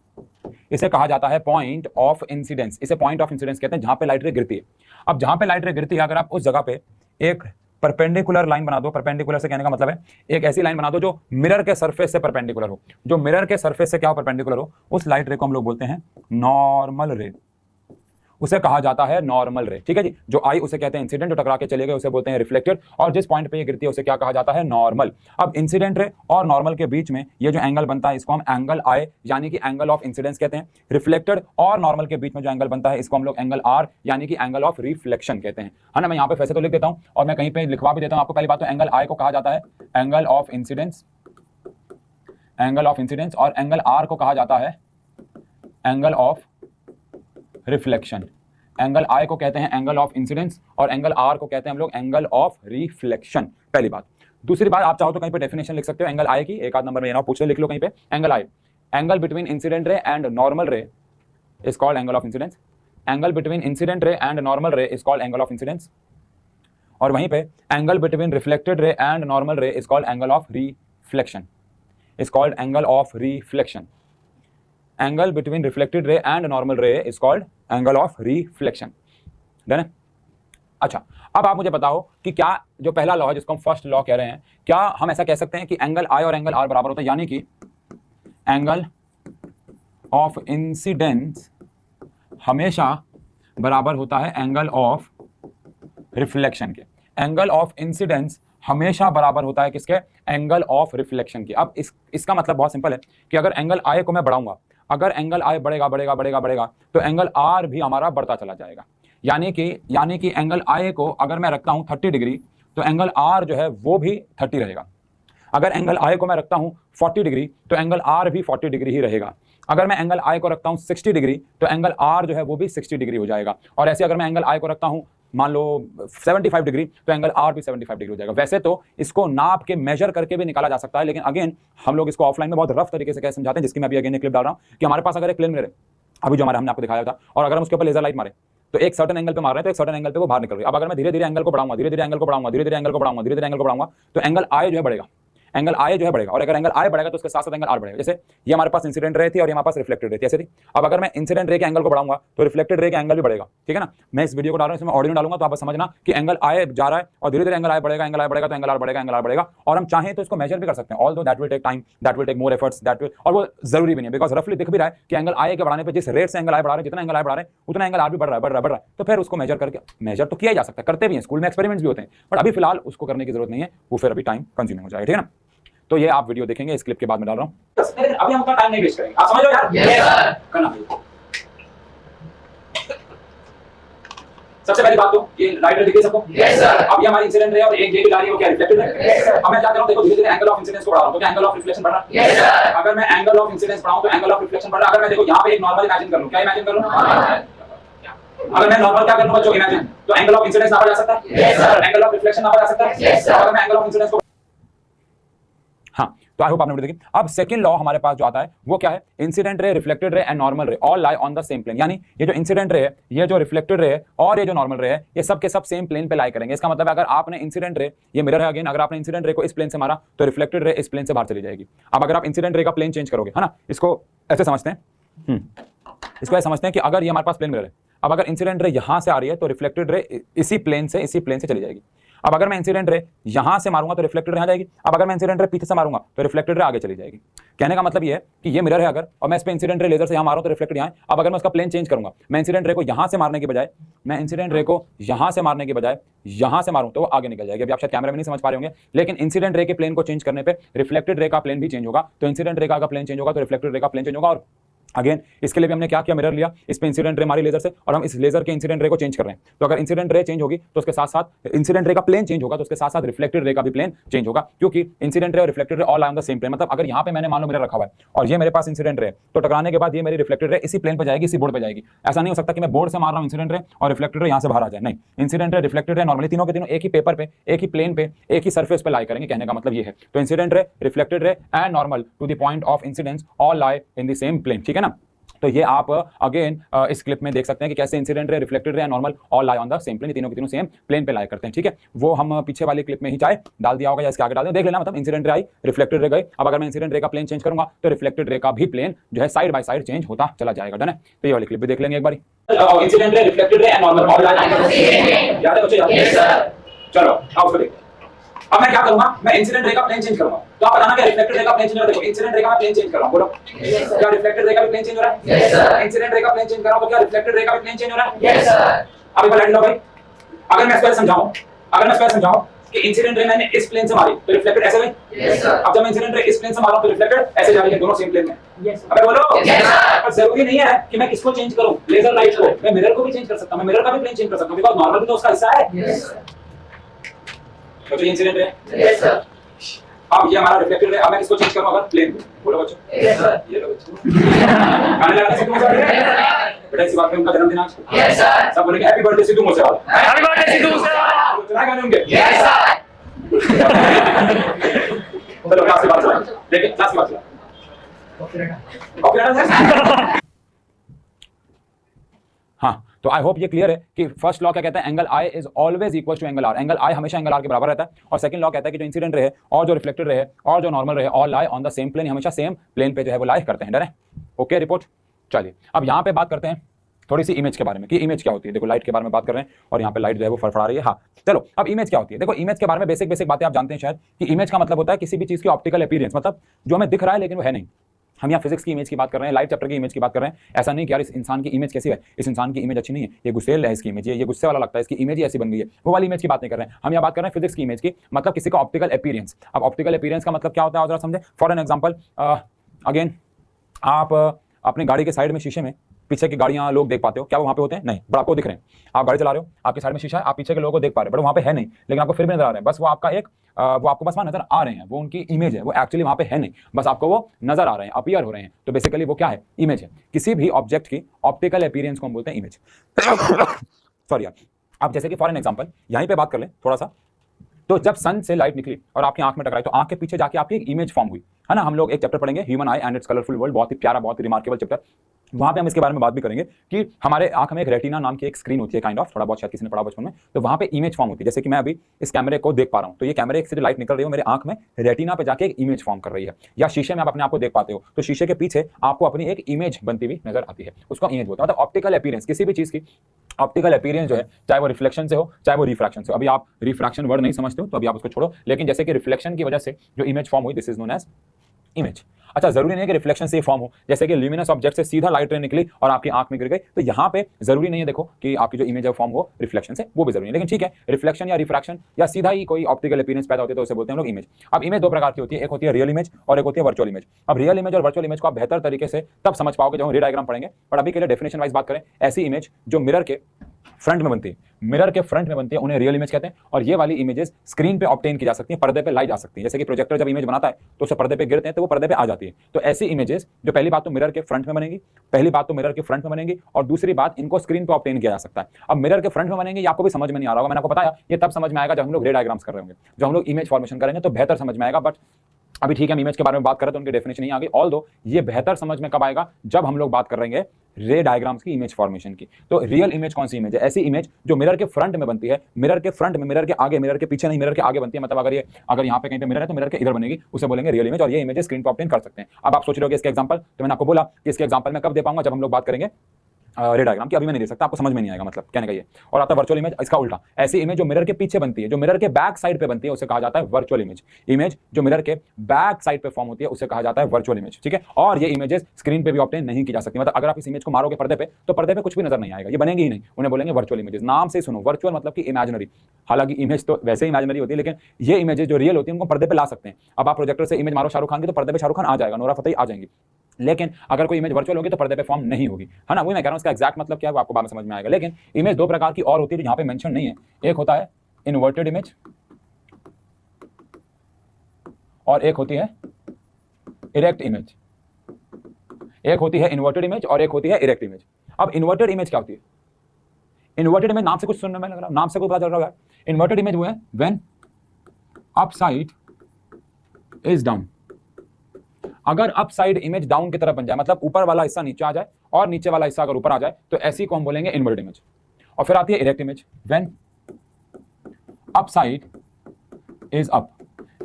इसे कहा जाता है पॉइंट ऑफ इंसिडेंस, इसे पॉइंट ऑफ इंसिडेंस कहते हैं, जहां पे लाइट रे गिरती है। अब जहां पे लाइट रे गिरती है, अगर आप उस जगह पे एक परपेंडिकुलर लाइन बना दो, परपेंडिकुलर से कहने का मतलब है एक ऐसी लाइन बना दो जो मिरर के सरफेस से परपेंडिकुलर हो। जो मिरर के सरफेस से क्या हो, परपेंडिकुलर हो, उस लाइट रे को हम लोग बोलते हैं नॉर्मल रे। उसे कहा जाता है नॉर्मल रे। ठीक है जी। जो आई उसे कहते हैं इंसिडेंट, जो टकरा के चले गए उसे बोलते हैं रिफ्लेक्टेड, और जिस पॉइंट पे ये गिरती है उसे क्या कहा जाता है, नॉर्मल। अब इंसिडेंट रे और नॉर्मल के बीच में ये जो एंगल बनता है इसको हम एंगल आई यानी कि एंगल ऑफ इंसिडेंस कहते हैं। रिफ्लेक्टेड और नॉर्मल के बीच में जो एंगल बनता है इसको हम लोग एंगल आर यानी कि एंगल ऑफ रिफ्लेक्शन कहते हैं, है ना। मैं यहाँ पे वैसे तो लिख देता हूँ और मैं कहीं पे लिखवा भी देता हूँ आपको। पहली बात तो एंगल आई को कहा जाता है एंगल ऑफ इंसिडेंस, और एंगल आर को कहा जाता है एंगल ऑफ रिफ्लेक्शन। एंगल आई को कहते हैं एंगल ऑफ इंसिडेंस और एंगल आर को कहते हैं हम लोग एंगल ऑफ रिफ्लेक्शन, पहली बात। दूसरी बात, आप चाहो तो कहीं पे डेफिनेशन लिख सकते हो एंगल आई की, एक आध नंबर में ना पूछ ले, लिख लो कहीं पे angle I, angle between incident ray and normal ray is called angle of incidence, angle between incident ray and normal ray is called angle of incidence, और वहीं पे angle between reflected ray and normal ray is called angle of reflection, is called angle of reflection, angle between reflected ray and normal ray is called angle of reflection. Done है? अच्छा, अब आप मुझे बताओ कि क्या जो पहला लॉ है जिसको हम फर्स्ट लॉ कह रहे हैं, क्या हम ऐसा कह सकते हैं कि एंगल आई और एंगल आर बराबर होता है, यानी कि एंगल ऑफ इंसिडेंस हमेशा बराबर होता है एंगल ऑफ रिफ्लेक्शन के, एंगल ऑफ इंसिडेंस हमेशा बराबर होता है किसके, एंगल ऑफ रिफ्लेक्शन के। अब इसका मतलब बहुत सिंपल है कि अगर एंगल आई को मैं बढ़ाऊंगा, अगर एंगल आई बढ़ेगा बढ़ेगा बढ़ेगा बढ़ेगा तो एंगल आर भी हमारा बढ़ता चला जाएगा, यानी कि एंगल आई को अगर मैं रखता हूं 30 डिग्री तो एंगल आर जो है वो भी 30 रहेगा, अगर एंगल आई को मैं रखता हूं 40 डिग्री तो एंगल आर भी 40 डिग्री ही रहेगा, अगर मैं एंगल आई को रखता हूं 60 डिग्री तो एंगल आर जो है वो भी 60 डिग्री हो जाएगा, और ऐसे अगर मैं एंगल आई को रखता हूं मान लो 75 डिग्री तो एंगल आर भी 75 डिग्री हो जाएगा। वैसे तो इसको नाप के मेजर करके भी निकाला जा सकता है, लेकिन अगेन हम लोग इसको ऑफलाइन में बहुत रफ तरीके से कैसे समझाते हैं, जिसकी मैं अभी अगेन एक क्लिप डाल रहा हूं कि हमारे पास अगर एक प्लेन मिरर है, अभी जो हमने आपको दिखाया था, और अगर हम उसके ऊपर लेजर लाइट मारे तो एक सर्टेन एंगल पे मार रहे हैं तो एक सर्टेन एंगल पे वो बाहर निकल रही है। अब अगर मैं धीरे धीरे एंगल को बढ़ाऊंगा, धीरे धीरे एंगल को बढ़ाऊंगा, धीरे धीरे एंगल को बढ़ाऊंगा, धीरे धीरे एंगल को बढ़ाऊंगा तो एंगल आई जो है बढ़ेगा, एंगल आई जो है बढ़ेगा, और अगर एंगल आई बढ़ेगा तो उसके साथ साथ एंगल आर बढ़ेगा। जैसे ये हमारे पास इंसिडेंट रे थी और ये हमारे पास रिफ्लेक्टेड रे थी, ऐसे थी। अब अगर मैं इंसिडेंट रे के एंगल को बढ़ाऊंगा तो रिफ्लेक्टेड रे का एंगल भी बढ़ेगा, ठीक है ना। मैं इस वीडियो को डाल रहा हूं, इसमें ऑडियो डालूंगा तो आप समझना कि एंगल आई जा रहा है और धीरे धीरे एंगल आई बढ़ेगा, एंगल आई बढ़ेगा तो एंगल आर बढ़ेगा, एंगल आर बढ़ेगा, और हम चाहें तो इसको मेजर भी कर सकते हैं, although that will take time, that will take more efforts, that will, और वो जरूरी भी नहीं है, बिकॉज रफली दिख भी रहा है कि एंगल आई के बढ़ाने पे जिस रेट से एंगल आई बढ़ा रहे हैं, जितना एंगल आई बढ़ा रहे हैं उतना एंगल आर भी बढ़ रहा है, बढ़ रहा है, तो फिर उसको मेजर करके, मेजर तो किया जा सकता है, करते भी हैं, स्कूल में एक्सपेरिमेंट्स भी होते हैं, बट अभी फिलहाल उसको करने की जरूरत नहीं है, वो फिर अभी टाइम कंज्यूमिंग हो जाएगा, ठीक है ना। तो ये आप वीडियो देखेंगे, इस क्लिप के बाद में डाल रहा हूं, अभी हम अपना टाइम नहीं वेस्ट करेंगे, आप समझ लो यार। यस सर, करना है। सबसे पहली बात तो ये लाइट दिख रही सबको? Yes sir. अब ये हमारी इंसिडेंट रे और एक ये भी जा रही है, वो क्या रिफ्लेक्टेड है? Yes sir. अब मैं क्या कर रहा हूं, देखो धीरे धीरे एंगल ऑफ इंसिडेंस को बढ़ा रहा हूं, तो क्या एंगल ऑफ रिफ्लेक्शन बढ़ रहा है? Yes sir. अगर मैं एंगल ऑफ इंसिडेंस बढ़ाऊं तो एंगल ऑफ रिफ्लेक्शन बढ़ रहा है। अगर मैं देखो यहां पे एक नॉर्मल इमेजिन कर लूं, क्या इमेजिन कर लूं? अगर मैं नॉर्मल क्या कर लूं बच्चों, इमेजिन, तो एंगल ऑफ इंसिडेंस नापा जा सकता है? Yes sir. Angle of reflection नापा जा सकता है? Yes sir. अगर मैं एंगल ऑफ इंसिडेंस को, हाँ, तो आई होप आपने वीडियो देखी। अब सेकंड लॉ हमारे पास जो आता है वो क्या है, incident ray, reflected ray and normal ray all lie on the same plane, यानी ये जो इंसिडेंट रे है, ये जो रिफ्लेक्टेड रे है और ये जो नॉर्मल रे है, ये सब के सब सेम प्लेन पे लाई करेंगे। इसका मतलब है अगर आपने इंसिडेंट रे, ये मिरर है अगेन, अगर आपने इंसिडेंट रे को इस प्लेन से मारा तो रिफ्लेक्टेड रे इस प्लेन से बाहर चली जाएगी। अब अगर आप इंसिडेंट रे का प्लेन चेंज करोगे, है ना, इसको ऐसे समझते हैं, इसको ऐसे समझते हैं कि अगर ये हमारे पास प्लेन मिरर है, अब अगर इंसिडेंट रे यहां से आ रही है तो रिफ्लेक्टेड रे इसी प्लेन से चली जाएगी। अब अगर मैं इंसिडेंट रे यहां से मारूंगा तो रिफ्लेक्टेड रे यहां जाएगी। अब अगर मैं इंसिडेंट रे पीछे से मारूंगा तो रिफ्लेक्टेड रे आगे चली जाएगी। कहने का मतलब ये है कि ये मिरर है अगर, और मैं इस पे इंसिडेंट रे लेजर से यहां मारूं तो रिफ्लेक्टेड यहां है। अब अगर मैं उसका प्लेन चेंज करूंगा, मैं इंसिडेंट रे को यहां से मारने के बजाय, मैं इंसिडेंट रे को यहां से मारने के बजाय यहां से मारूं तो वो आगे निकल जाएगी। अभी आप शायद कैमरा में नहीं समझ पा रहे होंगे, लेकिन इंसिडेंट रे के प्लेन को चेंज करने पे रिफ्लेक्टेड रे का प्लेन भी चेंज होगा। तो इंसिडेंट रे का प्लेन चेंज होगा तो रिफ्लेक्टेड रे का प्लेन चेंज होगा। और अगेन इसके लिए भी हमने क्या किया, मिरर लिया, इस पे इंसिडेंट रे मारी लेजर से, और हम इस लेजर के इंसिडेंट रे को चेंज कर रहे हैं। तो अगर इंसिडेंट रे चेंज होगी तो उसके साथ साथ इंसिडेंट रे का प्लेन चेंज होगा, तो उसके साथ साथ रिफ्लेक्टेड रे का भी प्लेन चेंज होगा, क्योंकि इंसिडेंट रे और reflected ray all on the same plane. मतलब अगर यहाँ पे मैंने मान लो मिरर रखा हुआ है और ये मेरे पास इंसिडेंट रे, तो टकराने के बाद ये मेरी रिफ्लेक्टेड रे इसी प्लेन पे जाएगी, इसी बोर्ड पे जाएगी। ऐसा नहीं हो सकता कि मैं बोर्ड से मार रहा हूँ इंसिडेंट रे और रिफ्लेक्टेड रे यहाँ से बाहर आ जाए, नहीं, इंसिडेंट रे, रिफ्लेक्टेड रे नॉर्मली तीनों के तीनों एक ही पेपर पे, एक ही प्लेन पे, एक ही सर्फेस पे लाई करेंगे। कहने का मतलब ये है। तो incident ray, reflected ray and normal to the point of incidence all lie in the same plane, ठीक है ना। तो ये आप अगेन इस क्लिप में देख सकते हैं कि कैसे incident ray, reflected ray, normal all lie on the same plane, तीनों के तीनों सेम प्लेन पे लाई करते हैं, ठीक है। वो हम पीछे वाली क्लिप में ही चाहे डाल दिया होगा या इसके आगे डाल दें, देख लेना। मतलब इंसिडेंट रे आई, रिफ्लेक्टेड रे गए। अब अगर मैं इंसिडेंट रे का प्लेन चेंज करूंगा तो रिफ्लेक्टेड रे का भी प्लेन जो है साइड बाय साइड चेंज होता चला जाएगा। डन है। तो ये वाली क्लिप भी देख लेंगे एक बार। Incident ray, reflected ray and normal all lie on the same, याद है बच्चों? Yes sir. चलो आओ उसको देखते हैं। अब मैं क्या करूंगा, मैं इंसिडेंट रे का प्लेन चेंज करूंगा, तो आप बताना क्या रिफ्लेक्टेड रे का प्लेन चेंज हो रहा है। देखो इंसिडेंट रे का मैं प्लेन चेंज कर रहा हूं, बोलो क्या रिफ्लेक्टेड रे का भी प्लेन चेंज हो रहा है? Yes sir. इंसिडेंट रे का प्लेन चेंज कर रहा हूं तो क्या रिफ्लेक्टेड रे का भी प्लेन चेंज हो रहा है? Yes sir. अब एक बार लो भाई, अगर मैं इसको समझाऊं कि इंसिडेंट रे मैंने इस प्लेन से मारी तो रिफ्लेक्टेड ऐसे गई? Yes sir. अब जब मैं इंसिडेंट रे इस प्लेन से मारा तो रिफ्लेक्टेड ऐसे जा रही है, दोनों सेम प्लेन में। यस। अबे बोलो यस सर। पर जरूरी नहीं है कि मैं किसको चेंज करूं, लेजर लाइट को, मैं मिरर को भी चेंज कर सकता हूं, मैं मिरर का भी प्लेन चेंज कर सकता हूं, बिकॉज़ नॉर्मल भी तो उसका हिस्सा है। Yes sir. तो इंसिडेंट रे, यस सर। अब ये हमारा रिफ्लेक्टेड रे, अब मैं किसको चेंज करूं अगर प्लेन को, बोलो बच्चों। Yes sir. ये लो बच्चों, गाने लगा सिद्धू मूसेवाला, बेटा इसी बात पे उनका जन्मदिन आज। Yes sir. सब बोलेंगे happy birthday Sidhu Moosewala, happy birthday Sidhu Moosewala, चला गाने होंगे। Yes sir. चलो क्लास की बात चला, देखिए क्लास की बात चला। हाँ, तो आई होप ये क्लियर है कि फर्स्ट लॉ क्या कहता है, angle i is always equal to angle r. Angle i हमेशा एंगल आर के बराबर रहता है। और सेकंड लॉ कहता है कि जो इंसिडेंट रहे और जो रिफ्लेक्टेड रहे और जो नॉर्मल रहे all lie on the same plane, हमेशा सेम प्लेन पे जो है वो लाई करते हैं। डर है? Okay report. चलिए अब यहाँ पे बात करते हैं थोड़ी सी इमेज के बारे में कि इमेज क्या होती है। देखो लाइट के बारे में बात कर रहे हैं और यहाँ पे लाइट जो है वो फड़फड़ा रही है। हाँ चलो अब इमेज क्या होती है। देखो इमेज के बारे में बेसिक बातें आप जानते हैं शायद कि इमेज का मतलब होता है किसी भी चीज की ऑप्टिकल अपीयरेंस, मतलब जो हमें दिख रहा है लेकिन वो है नहीं। हम यहाँ फिजिक्स की इमेज की बात कर रहे हैं, लाइट चैप्टर की इमेज की बात कर रहे हैं। ऐसा नहीं कि यार इस इंसान की इमेज कैसी है, इस इंसान की इमेज अच्छी नहीं है, ये गुस्सेल है इसकी इमेज, ये गुस्से वाला लगता है, इसकी इमेज ही ऐसी बन गई है, वो वाली इमेज की बात नहीं कर रहे हैं। हम यहाँ बात कर रहे हैं फिजिक्स की इमेज की, मतलब किसी का ऑप्टिकल अपीयरेंस। अब ऑप्टिकल अपीयरेंस का मतलब क्या होता है जरा समझे। फॉर एन एग्जाम्पल अगेन आप अपनी गाड़ी के साइड में शीशे में पीछे की गाड़ियां लोग देख पाते हो क्या? वो वहाँ पे होते हैं? नहीं, बट आपको दिख रहे हैं। आप गाड़ी चला रहे हो, आपके साइड में शीशा है, आप पीछे के लोगों को देख पा रहे हो, बट वहाँ पे है नहीं, लेकिन आपको फिर भी नजर आ रहे हैं। बस वो आपका एक वो आपको बस वहाँ नजर आ रहे हैं, वो उनकी इमेज है, वो एक्चुअली वहाँ पे है नहीं, बस आपको वो नजर आ रहे हैं, अपीयर हो रहे हैं। तो बेसिकली वो क्या है? इमेज है। किसी भी ऑब्जेक्ट की ऑप्टिकल अपीयरेंस को हम बोलते हैं इमेज। सॉरी यार, आप जैसे कि फॉर एन एग्जाम्पल यहीं पे बात कर लें थोड़ा सा, तो जब सन से लाइट निकली और आपकी आंख में टकराई तो आंख के पीछे जाके आपकी एक इमेज फॉर्म हुई है ना। हम लोग एक चैप्टर पढ़ेंगे human I and it's colourful world, बहुत ही प्यारा, बहुत ही रिमार्केबल चैप्टर। वहां पे हम इसके बारे में बात भी करेंगे कि हमारे आंख में एक रेटिना नाम की एक स्क्रीन होती है, काइंड ऑफ, थोड़ा बहुत शायद किसी ने पढ़ा बचपन में। तो वहां पे इमेज फॉर्म होती है। जैसे कि मैं अभी इस कैमरे को देख पा रहा हूं, तो ये कैमरे से जो लाइट निकल रही है मेरे आंख में रेटिना पे जाके एक इमेज फॉर्म कर रही है। या शीशे में आप अपने आप को देख पाते हो, तो शीशे के पीछे आपको अपनी एक इमेज बनती हुई नजर आती है, उसको इमेज बोलते हैं। मतलब ऑप्टिकल अपीयरेंस, किसी भी चीज की ऑप्टिकल अपीयरेंस जो है, चाहे वो रिफ्लेक्शन से हो चाहे वो रिफ्रैक्शन से हो। अभी आप रिफ्रैक्शन वर्ड नहीं समझते हो तो अभी आप उसको छोड़ो, लेकिन जैसे कि रिफ्लेक्शन की वजह से जो इमेज फॉर्म हुई, this is known as image. अच्छा, जरूरी नहीं है कि रिफ्लेक्शन से फॉर्म हो, जैसे कि ल्यूमिनस ऑब्जेक्ट से सीधा लाइट रे निकली और आपकी आंख में गिर गई, तो यहाँ पे जरूरी नहीं है देखो कि आपकी जो इमेज है फॉर्म हो रिफ्लेक्शन से, वो भी जरूरी है। लेकिन ठीक है, रिफ्लेक्शन या रिफ्रैक्शन या सीधा ही कोई ऑप्टिकल अपीयरेंस पैदा होती है तो उसे बोलते हैं हम लोग इमेज। अब इमेज दो प्रकार की होती है, एक होती है रियल इमेज और एक होती है वर्चुअल इमेज। अब रियल इमेज और वर्चुअल इमेज को आप बेहतर तरीके से तब समझ पाओगे जब हम रे डायग्राम पढ़ेंगे, पर अभी के लिए डेफिनेशन वाइज बात करें, ऐसी इमेज जो मिरर के फ्रंट में बनती है, मिरर के फ्रंट में बनती है, उन्हें रियल इमेज कहते हैं। और ये वाली इमेजेस स्क्रीन पे ऑब्टेन की जा सकती है, पर्दे पे लाई जा सकती है। जैसे कि प्रोजेक्टर जब इमेज बनाता है तो उसे पर्दे पे गिरते हैं तो वो पर्दे पे आ जाती है। तो ऐसी इमेजेस जो पहली बात तो मिरर के फ्रंट में बनेगी, और दूसरी बात इनको स्क्रीन पे ऑब्टेन किया जा सकता है। अब मिरर के फ्रंट में बनेंगे, ये आपको भी समझ में नहीं आ रहा होगा, मैंने आपको बताया ये तब समझ में आएगा जब हम लोग रे डायग्राम्स कर रहे होंगे, जब हम लोग इमेज फॉर्मेशन करेंगे तो बेहतर समझ में आएगा। बट अभी ठीक है, हम इमेज के बारे में बात कर रहे हैं तो उनकी डेफिनेशन नहीं आ गई। ऑल्दो ये बेहतर समझ में कब आएगा, जब हम लोग बात कर रहे हैं रे डायग्राम्स की इमेज फॉर्मेशन की। तो रियल इमेज कौन सी इमेज है? ऐसी इमेज जो मिरर के फ्रंट में बनती है, मिरर के फ्रंट में, मिरर के आगे, मिरर के पीछे नहीं, मिरर के आगे बनती है। मतलब अगर यहाँ पे कहीं पे मिरर है तो मिरर के इधर बनेगी, उसे बोलेंगे रियल इमेज। और ये इमेज स्क्रीन पर ऑब्टेन कर सकते हैं। अब आप सोच रहे हो कि इसके एग्जांपल, तो मैंने आपको बोला कि इसके एग्जांपल मैं कब दे पाऊंगा, जब हम लोग बात करेंगे रे डायग्राम की। अभी मैं नहीं दे सकता, आपको समझ में नहीं आएगा, मतलब कहने का ये। और आता है वर्चुअल इमेज, इसका उल्टा, ऐसी इमेज जो मिरर के पीछे बनती है, जो मिरर के बैक साइड पे बनती है, उसे कहा जाता है वर्चुअल इमेज। इमेज जो मिरर के बैक साइड पे फॉर्म होती है उसे कहा जाता है वर्चुअल इमेज, ठीक है। और ये इमेजेस स्क्रीन पे भी ऑब्टेन नहीं की जा सकती। मतलब अगर आप इस इमेज को मारोगे पर्दे पे तो पर्दे पे कुछ भी नजर नहीं आएगा, ये बनेगी ही नहीं, उन्हें बोलेंगे वर्चुअल इमेजेस। नाम से सुनो, वर्चुअल मतलब कि इमेजिनरी। हालांकि इमेज तो वैसे ही इमेजिनरी होती है, लेकिन ये इमेजेस जो रियल होती है उनको पर्दे पे ला सकते हैं। अब आप प्रोजेक्टर से इमेज मारो शाहरुख खान की तो पर्दे पे शाहरुख खान आ जाएगा, नोरा फतेही आ जाएंगी। लेकिन अगर कोई इमेज वर्चुअल होगी तो पर्दे पे फॉर्म नहीं होगी, है ना। वही मैं कह रहा हूं, इसका एग्जैक्ट मतलब क्या है वो आपको बाद में समझ में आएगा। लेकिन इमेज दो प्रकार की और होती है जो यहां पे मेंशन नहीं है। एक होता है इन्वर्टेड इमेज और एक होती है इरेक्ट इमेज। एक होती है इन्वर्टेड इमेज और एक होती है इरेक्ट इमेज। अब इन्वर्टेड इमेज क्या होती है? इन्वर्टेड इमेज नाम से कुछ सुनने में लग रहा है, नाम से कुछ पता चल रहा है। इन्वर्टेड इमेज वो है when up side is down. अगर अप साइड इमेज डाउन की तरफ बन जाए, मतलब ऊपर वाला हिस्सा नीचे आ जाए और नीचे वाला हिस्सा अगर ऊपर आ जाए, तो ऐसी को हम बोलेंगे इन्वर्टेड इमेज। और फिर आती है erect image, when up side is up,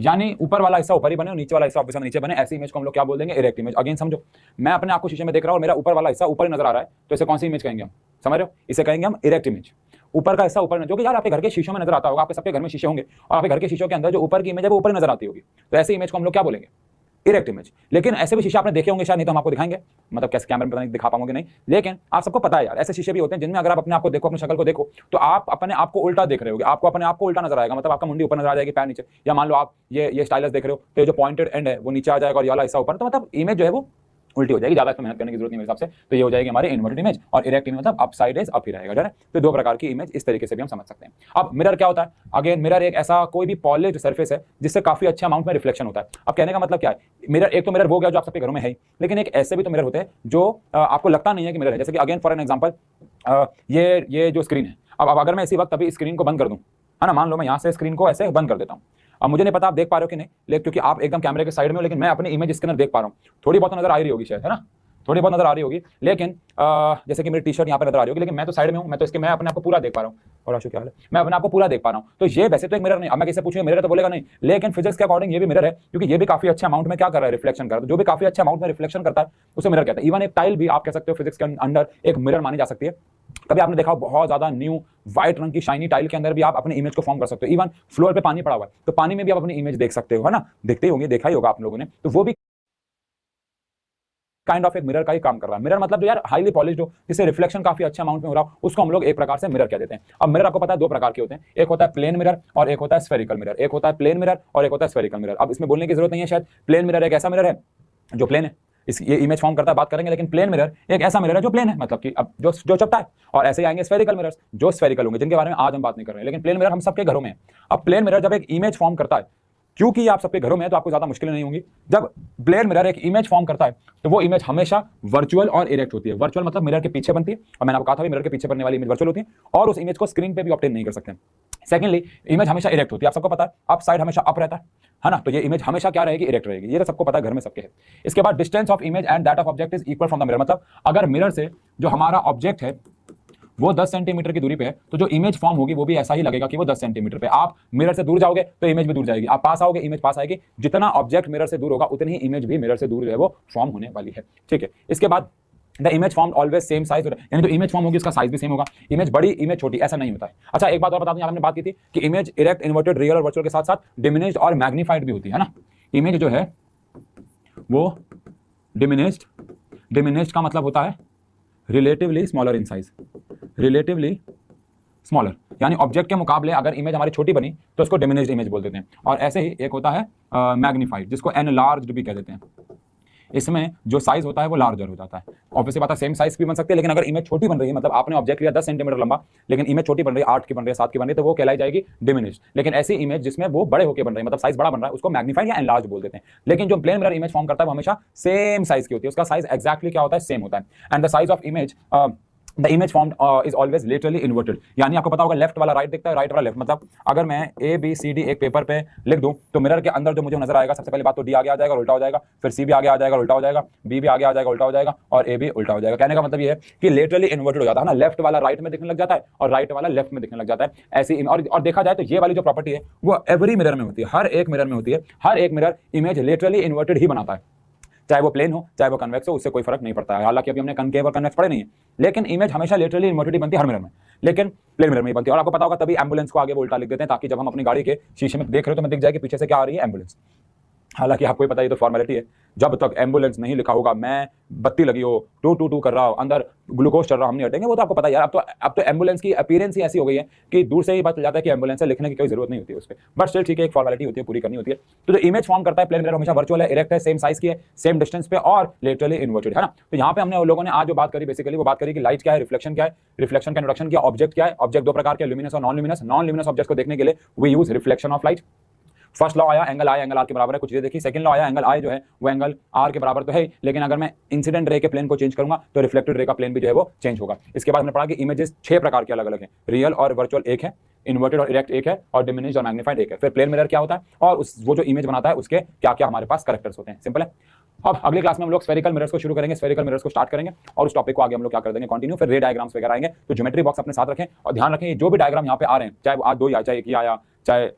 यानी ऊपर वाला हिस्सा ऊपर ही बने और नीचे वाला हिस्सा ऑब्वियसली नीचे बने। ऐसी इमेज को हम लोग क्या बोल देंगे? Erect image. अगेन समझो, मैं अपने आप को शीशे में देख रहा हूं और मेरा ऊपर वाला हिस्सा ऊपर ही नजर आ रहा है, तो इसे कौन सी इमेज कहेंगे हम? समझ रहे हो? इसे कहेंगे हम इरेक्ट इमेज। ऊपर का हिस्सा ऊपर, जो कि यार आपके घर के शीशों में नजर आता होगा, आपके सबके घर में शीशे होंगे और आपके घर के शीशों के अंदर जो ऊपर की इमेज है वो ऊपर नजर आती होगी, तो ऐसी इमेज को हम लोग क्या बोलेंगे? Erect image. लेकिन ऐसे भी शीशे आपने देखे होंगे शायद, नहीं तो हम आपको दिखाएंगे, मतलब कैसे कैमरे में पता नहीं दिखा पाओगे नहीं, लेकिन आप सबको पता है यार ऐसे शीशे भी होते हैं जिनमें अगर आप अपने आप को देखो, अपनी शक्ल को देखो, तो आप अपने आप को उल्टा देख रहे होगे, आपको अपने आप को उल्टा नजर आएगा। मतलब आपका मुंडी ऊपर नजर आ जाएगी, पैर नीचे। या मान लो आप ये स्टाइलस देख रहे हो तो ये जो पॉइंटेड एंड है वो नीचे आ जाएगा और ये वाला हिस्सा ऊपर, तो मतलब इमेज जो है वो उल्टी हो जाएगी। ज्यादा इसमें मेहनत करने की जरूरत नहीं मेरे हिसाब से। तो ये हो जाएगी हमारी इन्वर्टेड इमेज। और इरेक्ट इमेज मतलब अप साइड इज अप ही रहेगा, डर। तो दो प्रकार की इमेज इस तरीके से भी हम समझ सकते हैं। अब मिरर क्या होता है? अगेन मिरर एक ऐसा कोई भी पॉलिश्ड सरफेस है जिससे काफी अच्छे अमाउंट में रिफ्लेक्शन होता है। अब कहने का मतलब क्या है? मिरर एक तो मिरर वो गया जो आप सबके घरों में है ही, लेकिन एक ऐसे भी तो मिरर होते हैं जो आपको लगता नहीं है कि मिरर है। जैसे कि अगेन फॉर एन एग्जाम्पल ये जो स्क्रीन है, अब अगर मैं इसी वक्त अभी स्क्रीन को बंद कर दूं, है ना, मान लो मैं यहाँ से स्क्रीन को ऐसे बंद कर देता हूँ, अब मुझे नहीं पता आप देख पा रहे हो कि नहीं, लेकिन क्योंकि आप एकदम कैमरे के साइड में हो, लेकिन मैं अपनी इमेज स्कैनर देख पा रहा हूँ। थोड़ी बहुत नजर आ रही होगी शायद, है ना, थोड़ी बहुत नजर आ रही होगी, लेकिन जैसे कि मेरी टी शर्ट यहाँ पे नजर आ रही होगी, लेकिन मैं तो साइड में हूँ, मैं तो इसके मैं अपने आप को पूरा देख पा रहा हूँ। और आशु क्या हाल है, मैं अपने आप को पूरा देख पा रहा हूँ। तो ये वैसे तो एक मिरर नहीं, अब मैं किसी से पूछूंगा मिरर तो बोलेगा नहीं, लेकिन फिजिक्स के अकॉर्डिंग ये भी मिरर है, क्योंकि ये भी काफी अच्छे अमाउंट में क्या कर रहा है, रिफ्लेक्शन कर रहा है। जो भी काफी अच्छे अमाउंट में रिफ्लेक्शन करता है उसे मिरर कहते हैं। इवन एक टाइल भी आप कह सकते हो फिजिक्स के अंदर एक मिरर मानी जा सकती है। कभी आपने देखा बहुत ज्यादा न्यू व्हाइट रंग की शाइनी टाइल के अंदर भी आप अपनी इमेज को फॉर्म कर सकते हो। इवन फ्लोर पे पानी पड़ा हुआ है तो पानी में भी आप अपनी इमेज देख सकते हो, है ना, देखते ही होंगे, देखा ही होगा आप लोगों ने। तो वो भी काइंड ऑफ एक मिरर का ही काम कर रहा है। मिरर मतलब जो यार हाईली पॉलिश्ड हो, जिससे रिफ्लेक्शन काफी अच्छे अमाउंट में हो रहा हो, उसको हम लोग एक प्रकार से मिरर कह देते हैं। अब मिरर आपको पता है दो प्रकार के होते हैं, एक होता है प्लेन मिरर और एक होता है स्फेरिकल मिरर। एक होता है प्लेन मिरर और एक होता है स्फेरिकल मिरर। अब इसमें बोलने की जरूरत नहीं है शायद, प्लेन मिरर एक ऐसा मिरर है जो प्लेन है, ये इमेज फॉर्म करता है, बात करेंगे। लेकिन प्लेन मिरर एक ऐसा मिरर है जो प्लेन है, मतलब कि अब जो चपटा है। और ऐसे ही आएंगे स्फेरिकल मिरर्स जो स्फेरिकल होंगे, जिनके बारे में आज हम बात नहीं कर रहे हैं, लेकिन प्लेन मिरर हम सबके घरों में है। अब प्लेन मिरर जब एक इमेज फॉर्म करता है, क्योंकि आप सबके घरों में है तो आपको ज्यादा मुश्किलें नहीं होंगी। जब प्लेन मिरर एक इमेज फॉर्म करता है तो वो इमेज हमेशा वर्चुअल और इरेक्ट होती है। वर्चुअल मतलब मिरर के पीछे बनती है, और मैंने आपको कहा था मिरर के पीछे बनने वाली इमेज वर्चुअल होती है, और उस इमेज को स्क्रीन पे भी ऑब्टेन नहीं कर सकते। सेकेंडली, इमेज हमेशा इरेक्ट होती है, आप सबको पता है, अप साइड हमेशा अप रहता है ना, तो ये इमेज हमेशा क्या रहेगी, इरेक्ट रहेगी। ये तो सबको पता है, घर में सबके है। इसके बाद distance of image and that of object is equal from the mirror, मतलब अगर मिरर से जो हमारा ऑब्जेक्ट है वो 10 सेंटीमीटर की दूरी पे है, तो जो इमेज फॉर्म होगी वो भी ऐसा ही लगेगा कि वो 10 सेंटीमीटर पे। आप मिरर से दूर जाओगे तो इमेज भी दूर जाएगी, आप पास आओगे इमेज पास आएगी। जितना ऑब्जेक्ट मिरर से दूर होगा उतनी ही इमेज भी मिरर से दूर जो है वो फॉर्म होने वाली है, ठीक है। इसके बाद the image form always same size, यानी जो इमेज फॉर्म होगी उसका साइज भी सेम होगा। इमेज बड़ी इमेज छोटी ऐसा नहीं होता है। अच्छा एक बात और बता दूं, आपने बात की थी कि इमेज इरेक्ट, इन्वर्टेड, रियल और वर्चुअल के साथ साथ डिमिनिश्ड और मैग्नीफाइड भी होती है ना। इमेज जो है वो डिमिनिश्ड का मतलब होता है relatively smaller in size, relatively smaller, यानी ऑब्जेक्ट के मुकाबले अगर इमेज हमारी छोटी बनी तो उसको डिमिनिश्ड इमेज बोल देते हैं। और ऐसे ही एक होता है मैग्नीफाइड, जिसको एनलार्ज्ड भी कह देते हैं। इसमें जो साइज होता है वो लार्जर हो जाता है। ऑब्वियसली बात है सेम साइज भी बन सकती है, लेकिन अगर इमेज छोटी बन रही है, मतलब आपने ऑब्जेक्ट लिया 10 सेंटीमीटर लंबा, लेकिन इमेज छोटी बन रही है, 8 की बन रही है, 7 की बन रही है, तो वो कहलाई जाएगी डिमिनिश्ड। लेकिन ऐसी इमेज जिसमें वो बड़े होकर बन रही है, मतलब साइज बड़ा बन रहा है, उसको मैग्नीफाइड या एनलार्ज बोल देते हैं। लेकिन जो प्लेन मिरर इमेज फॉर्म करता है वो हमेशा सेम साइज की होती है, उसका साइज एक्जैक्टली क्या होता है, सेम होता है। And the size of image the image form is always laterally inverted, यानी आपको पता होगा लेफ्ट वाला राइट दिखता है, राइट वाला लेफ्ट। मतलब अगर मैं ABCD एक पेपर पे लिख दूं तो मिरर के अंदर जो मुझे नजर आएगा, सबसे पहले बात तो D आगे आ जाएगा, उल्टा हो जाएगा, फिर C भी आगे आ जाएगा, उल्टा हो जाएगा, B भी आगे आ जाएगा, उल्टा हो जाएगा, और A भी उल्टा हो जाएगा। कहने का मतलब ये है कि लेटरली इन्वर्टेड हो जाता है ना, लेफ्ट वाला राइट में दिखने लग जाता है और राइट वाला लेफ्ट में दिखने लग जाता है। ऐसी और देखा जाए तो ये वाली जो प्रॉपर्टी है वो एवरी मिरर में होती है, हर एक मिरर में होती है। हर एक मिरर इमेज लेटरली इन्वर्टेड ही बनाता है, चाहे वो प्लेन हो चाहे वो कन्वेक्स हो, उससे कोई फर्क नहीं पड़ता है। हालांकि अभी हमने कनकेव और कन्वेक्स पढ़े नहीं है, लेकिन इमेज हमेशा लेटरली इन्वर्टेड बनती है हर मिरर में, लेकिन प्लेन मिरर में ही बनती है। और आपको पता होगा तभी एम्बुलेंस को आगे वो उल्टा लिख देते हैं, ताकि जब हम अपनी गाड़ी के शीशे में देख रहे हो तो हमें दिख जाए कि पीछे से क्या आ रही है, एम्बुलेंस। हालांकि आपको ही पता है ये तो फॉर्मेलिटी है, जब तक एम्बुलेंस नहीं लिखा होगा, मैं बत्ती लगी हो, 222 कर रहा हो, अंदर ग्लूकोज चल रहा, हम नहीं हटेंगे। वो तो आपको पता है यार, अब तो एम्बुलेंस की अपीयरेंस ही ऐसी हो गई है कि दूर से ही पता चल जाता है कि एम्बुलेंस है, लिखने की कोई जरूरत नहीं होती है उस पर। बट स्टिल ठीक है, एक फॉर्मेलिटी होती है, पूरी करनी होती है। तो जो इमेज फॉर्म करता है प्लेन मिरर हमेशा वर्चुअल है, इरेक्ट है, सेम साइज की है, सेम डिस्टेंस पे और लेटरली इन्वर्टेड है ना। तो यहाँ पे हमने लोगों ने आज जो बात करी बेसिकली वो बात करी कि लाइट क्या है, रिफ्लेक्शन क्या है, रिफ्लेक्शन का इंट्रोडक्शन किया, ऑब्जेक्ट क्या है, ऑब्जेक्ट दो प्रकार के, ल्यूमिनस और non luminous. Non luminous object को देखने के लिए we use reflection of light. First law आया एंगल आई एंगल आर के बराबर है, कुछ चीजें देखी। सेकंड लॉ आया एंगल आई जो है वो एंगल आर के बराबर तो है, लेकिन अगर मैं इंसिडेंट रे के प्लेन को चेंज करूंगा तो रिफ्लेक्टेड रे का प्लेन भी जो है वो चेंज होगा। इसके बाद हमने पढ़ा कि इमेजेस 6 प्रकार के अलग अलग हैं, रियल और वर्चुअल एक है, इन्वर्टेड और इरेक्ट एक है, और डिमिनिश्ड और मैग्नीफाइड एक है। फिर प्लेन मिरर क्या होता है और वो जो इमेज बनाता है उसके क्या क्या हमारे पास कैरेक्टर्स होते हैं, सिंपल है। अब अगली क्लास में हम लोग स्फेरिकल मिरर्स को शुरू करेंगे, स्फेरिकल मिरर्स को स्टार्ट करेंगे और उस टॉपिक को आगे हम लोग क्या कर देंगे, कंटिन्यू। फिर रे डायग्राम्स वगैरह आएंगे, तो ज्योमेट्री बॉक्स अपने साथ रखें और ध्यान रखें जो भी डायग्राम यहाँ पे आ रहे हैं, चाहे आज 2 या चाहे 1 आया, चाहे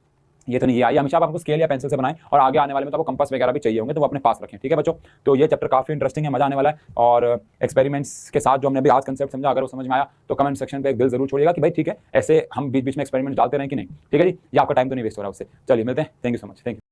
ये तो नहीं आया, हमेशा आप आपको स्केल या पेंसिल से बनाएं, और आगे आने वाले में तो आपको कंपास वगैरह भी चाहिए होंगे, तो वो अपने पास रखें, ठीक है बच्चों। तो ये चैप्टर काफी इंटरेस्टिंग है, मजा आने वाला है। और एक्सपेरिमेंट्स के साथ जो हमने अभी आज कंसेप्ट समझा, अगर वो समझ में आया तो कमेंट सेक्शन पे एक दिल जरूर छोड़िएगा कि भाई ठीक है, ऐसे हम बीच बीच में एक्सपेरिमेंट डालते रहें कि नहीं, ठीक है जी। ये आपका टाइम तो नहीं वेस्ट हो रहा उससे। चलिए मिलते हैं, thank you so much, thank you.